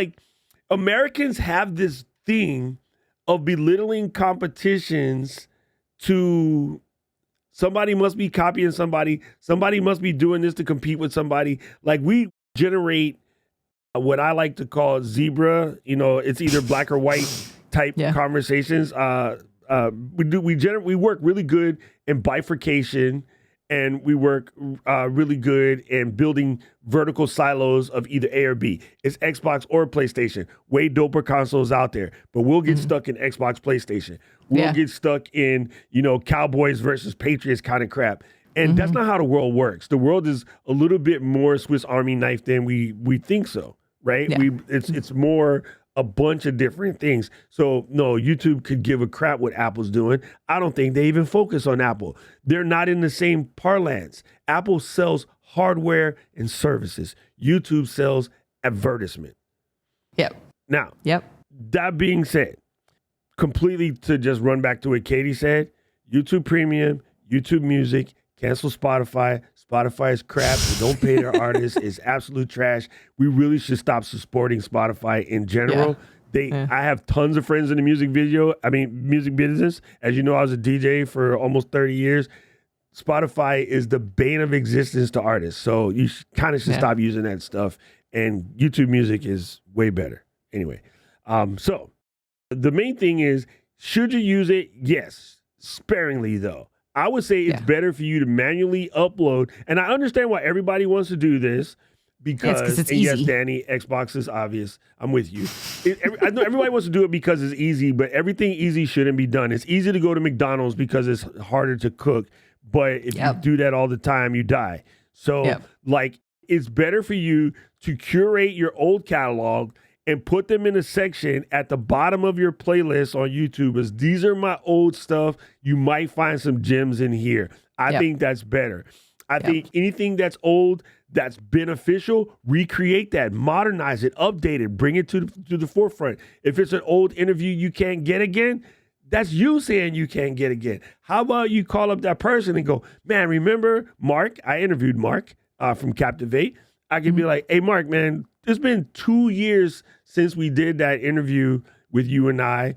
[SPEAKER 1] Americans have this thing of belittling competitions to somebody must be copying somebody. Somebody must be doing this to compete with somebody. We generate what I like to call zebra. It's either black or white type conversations. We work really good in bifurcation, and we work really good in building vertical silos of either A or B. It's Xbox or PlayStation. Way doper consoles out there, but we'll get stuck in Xbox, PlayStation. We'll get stuck in, Cowboys versus Patriots kind of crap. And that's not how the world works. The world is a little bit more Swiss Army knife than we think so, right?
[SPEAKER 2] Yeah.
[SPEAKER 1] It's more a bunch of different things. So no, YouTube could give a crap what Apple's doing. I don't think they even focus on Apple. They're not in the same parlance. Apple sells hardware and services. YouTube sells advertisement.
[SPEAKER 2] Yep.
[SPEAKER 1] Now, that being said, completely to just run back to what Katie said, YouTube Premium, YouTube Music, cancel Spotify. Spotify is crap. They don't pay their artists. It's absolute trash. We really should stop supporting Spotify in general. I have tons of friends in the music business. As you know, I was a DJ for almost 30 years. Spotify is the bane of existence to artists. So you kind of should stop using that stuff. And YouTube Music is way better. Anyway, so the main thing is, should you use it? Yes, sparingly though. I would say it's better for you to manually upload. And I understand why everybody wants to do this, because
[SPEAKER 2] it's easy.
[SPEAKER 1] Yes, Danny, Xbox is obvious. I'm with you. I know everybody wants to do it because it's easy, but everything easy shouldn't be done. It's easy to go to McDonald's because it's harder to cook. But if you do that all the time, you die. So it's better for you to curate your old catalog and put them in a section at the bottom of your playlist on YouTube. As these are my old stuff. You might find some gems in here. I think that's better. I think anything that's old, that's beneficial, recreate that, modernize it, update it, bring it to the forefront. If it's an old interview you can't get again, That's you saying you can't get again. How about you call up that person and go, man, remember Mark? I interviewed Mark from Captivate. I can be like, hey, Mark, man, it's been 2 years since we did that interview with you and I.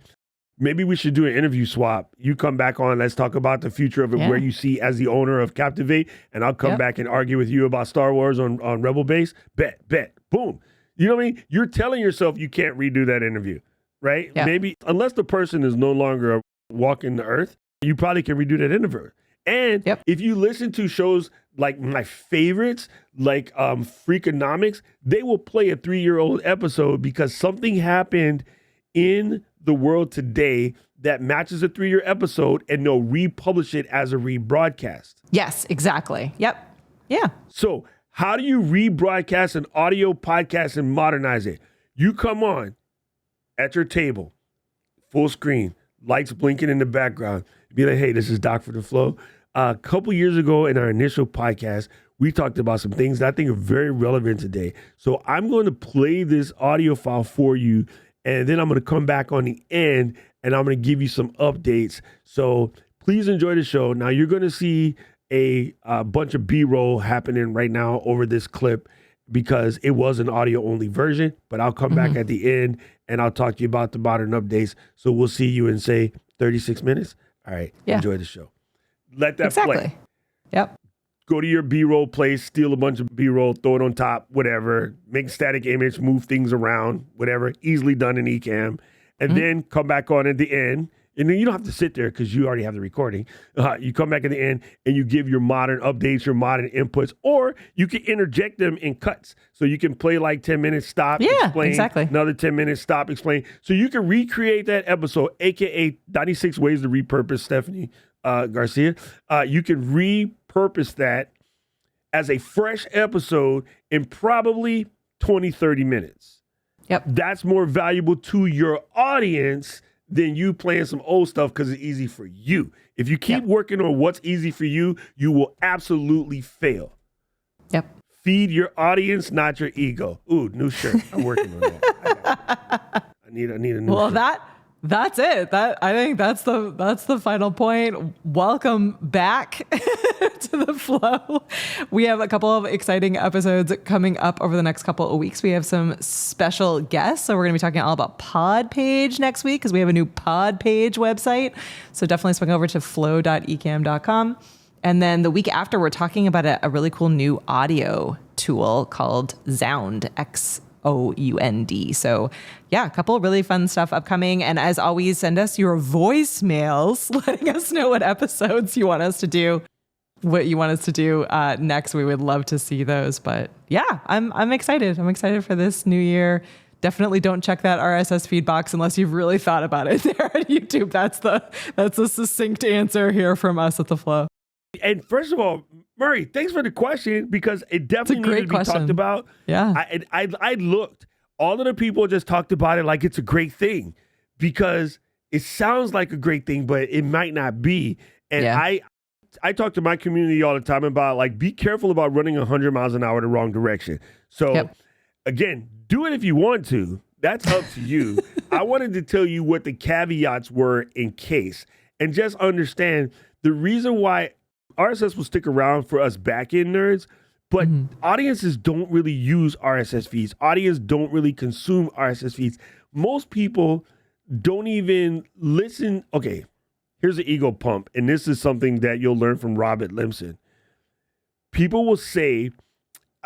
[SPEAKER 1] Maybe we should do an interview swap. You come back on, let's talk about the future of it, where you see as the owner of Captivate, and I'll come back and argue with you about Star Wars on Rebel Base. Bet, boom. You know what I mean? You're telling yourself you can't redo that interview, right? Yeah. Maybe, unless the person is no longer walking the earth, you probably can redo that interview. And if you listen to shows like my favorites, like Freakonomics, they will play a 3-year-old episode because something happened in the world today that matches a 3-year episode, and they'll republish it as a rebroadcast.
[SPEAKER 2] Yes, exactly. Yep. Yeah.
[SPEAKER 1] So how do you rebroadcast an audio podcast and modernize it? You come on at your table, full screen, lights blinking in the background. Be like, hey, this is Doc for the Flow. A couple years ago in our initial podcast, we talked about some things that I think are very relevant today. So I'm going to play this audio file for you, and then I'm going to come back on the end and I'm going to give you some updates. So please enjoy the show. Now you're going to see a bunch of B-roll happening right now over this clip because it was an audio only version, but I'll come back at the end and I'll talk to you about the modern updates. So we'll see you in, say, 36 minutes. All right. Enjoy the show. Let that play.
[SPEAKER 2] Yep.
[SPEAKER 1] Go to your B-roll place, steal a bunch of B-roll, throw it on top, whatever. Make a static image, move things around, whatever. Easily done in Ecamm. And then come back on at the end. And then you don't have to sit there because you already have the recording. You come back at the end and you give your modern updates, your modern inputs, or you can interject them in cuts. So you can play like 10 minutes, stop, explain. Exactly. Another 10 minutes, stop, explain. So you can recreate that episode, AKA 96 Ways to Repurpose Stephanie Garcia. You can repurpose that as a fresh episode in probably 20, 30 minutes.
[SPEAKER 2] Yep.
[SPEAKER 1] That's more valuable to your audience than you playing some old stuff because it's easy for you. If you keep working on what's easy for you, you will absolutely fail.
[SPEAKER 2] Yep.
[SPEAKER 1] Feed your audience, not your ego. Ooh, new shirt. I'm working on that. I need a new shirt.
[SPEAKER 2] Well, that's it. I think that's the final point. Welcome back to the flow. We have a couple of exciting episodes coming up over the next couple of weeks. We have some special guests. So we're going to be talking all about Podpage next week because we have a new Podpage website. So definitely swing over to flow.ecamm.com. And then the week after, we're talking about a really cool new audio tool called Zound, Xound. So yeah, a couple of really fun stuff upcoming. And as always, send us your voicemails letting us know what episodes you want us to do, next. We would love to see those. But yeah, I'm excited. I'm excited for this new year. Definitely don't check that RSS feed box unless you've really thought about it there at YouTube. That's the succinct answer here from us at The Flow.
[SPEAKER 1] And first of all, Murray, thanks for the question because it definitely needed to be talked about.
[SPEAKER 2] Yeah.
[SPEAKER 1] I looked. All of the people just talked about it like it's a great thing because it sounds like a great thing, but it might not be. And I talk to my community all the time about like, be careful about running 100 miles an hour the wrong direction. So again, do it if you want to. That's up to you. I wanted to tell you what the caveats were in case. And just understand the reason why RSS will stick around for us back-end nerds, but audiences don't really use RSS feeds. Audience don't really consume RSS feeds. Most people don't even listen. Okay, here's an ego pump, and this is something that you'll learn from Robert Limson. People will say,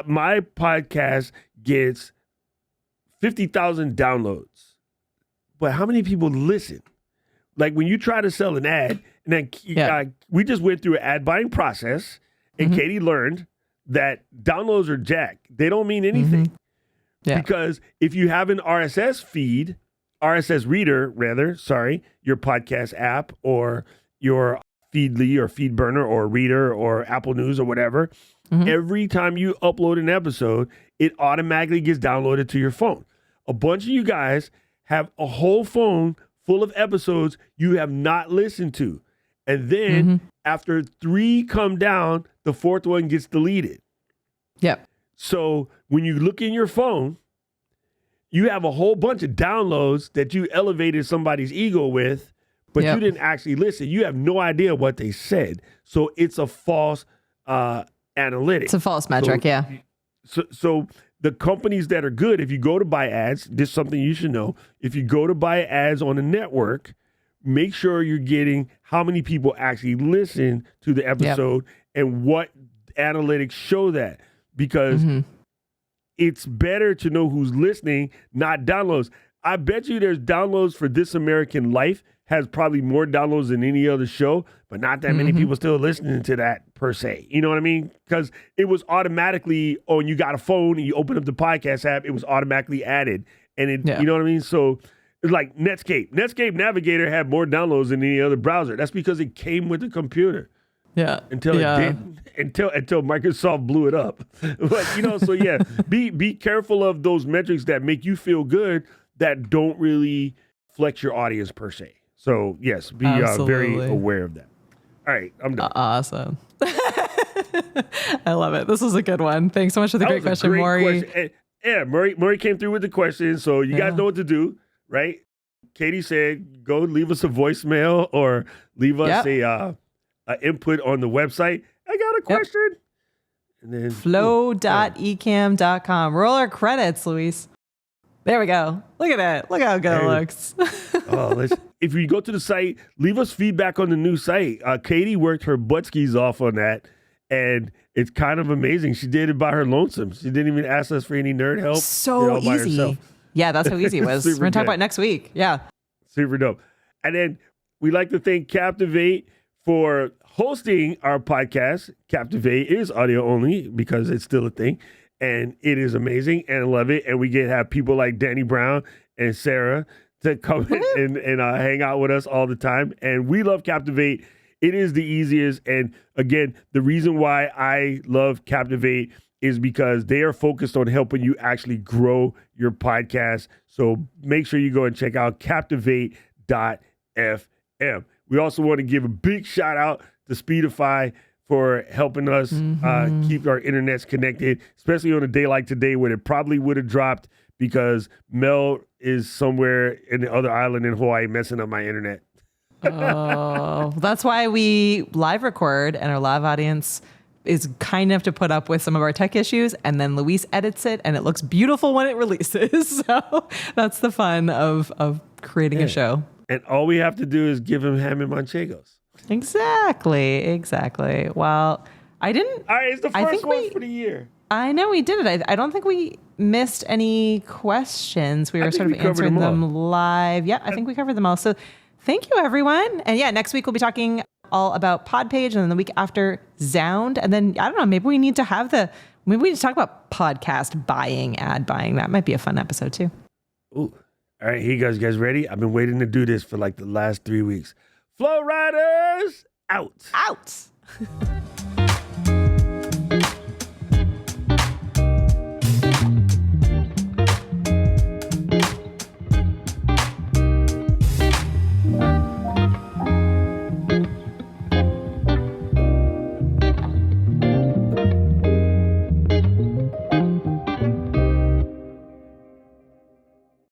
[SPEAKER 1] my podcast gets 50,000 downloads, but how many people listen? Like when you try to sell an ad, and then we just went through an ad buying process, and Katie learned that downloads are jack. They don't mean anything. Because if you have an RSS feed, RSS reader, rather, your podcast app or your Feedly or Feedburner or Reader or Apple News or whatever, every time you upload an episode, it automatically gets downloaded to your phone. A bunch of you guys have a whole phone full of episodes you have not listened to. And then after 3 come down, the 4th one gets deleted.
[SPEAKER 2] Yep.
[SPEAKER 1] So when you look in your phone, you have a whole bunch of downloads that you elevated somebody's ego with, but you didn't actually listen. You have no idea what they said. So it's a false analytic.
[SPEAKER 2] It's a false metric,
[SPEAKER 1] So the companies that are good, if you go to buy ads, this is something you should know. If you go to buy ads on a network, make sure you're getting how many people actually listen to the episode and what analytics show that. Because it's better to know who's listening, not downloads. I bet you there's downloads for This American Life has probably more downloads than any other show, but not that many people still listening to that per se. You know what I mean? Because it was automatically, when you got a phone and you open up the podcast app, it was automatically added. And you know what I mean? So it's like Netscape. Netscape Navigator had more downloads than any other browser. That's because it came with the computer.
[SPEAKER 2] Yeah.
[SPEAKER 1] Until it didn't. Until Microsoft blew it up. But so be careful of those metrics that make you feel good that don't really flex your audience per se. So yes, be very aware of that. All right, I'm done.
[SPEAKER 2] Awesome. I love it. This was a good one. Thanks so much for the great question, Maury.
[SPEAKER 1] Maury came through with the question. So you guys know what to do, right? Katie said, go leave us a voicemail or leave us a input on the website. I got a question. And then
[SPEAKER 2] flow.ecamm.com. Roll our credits, Luis. There we go. Look at it. Look how good it looks.
[SPEAKER 1] If you go to the site, leave us feedback on the new site. Katie worked her butt skis off on that, and it's kind of amazing. She did it by her lonesome. She didn't even ask us for any nerd help.
[SPEAKER 2] So easy. Yeah, that's how easy it was. We're going to talk about next week. Yeah.
[SPEAKER 1] Super dope. And then we'd like to thank Captivate for hosting our podcast. Captivate is audio only because it's still a thing. And it is amazing, and I love it. And we get to have people like Danny Brown and Sarah to come and hang out with us all the time. And we love Captivate. It is the easiest. And again, the reason why I love Captivate is because they are focused on helping you actually grow your podcast. So make sure you go and check out Captivate.fm. We also want to give a big shout out to Speedify for helping us keep our internets connected, especially on a day like today when it probably would have dropped because Mel is somewhere in the other island in Hawaii messing up my internet.
[SPEAKER 2] Oh, that's why we live record, and our live audience is kind enough to put up with some of our tech issues, and then Luis edits it, and it looks beautiful when it releases. So that's the fun of creating a show.
[SPEAKER 1] And all we have to do is give him ham and manchegos.
[SPEAKER 2] Exactly. Well, I didn't.
[SPEAKER 1] All right, it's the first one for the year.
[SPEAKER 2] I know we did it. I don't think we missed any questions. We were sort of answering them live. Yeah, I think we covered them all. So thank you, everyone. And next week we'll be talking all about Podpage, and then the week after Zound. And then, I don't know, maybe we need to talk about podcast buying, ad buying. That might be a fun episode too.
[SPEAKER 1] Ooh. All right, here you guys ready? I've been waiting to do this for like the last 3 weeks. Flow Riders, out.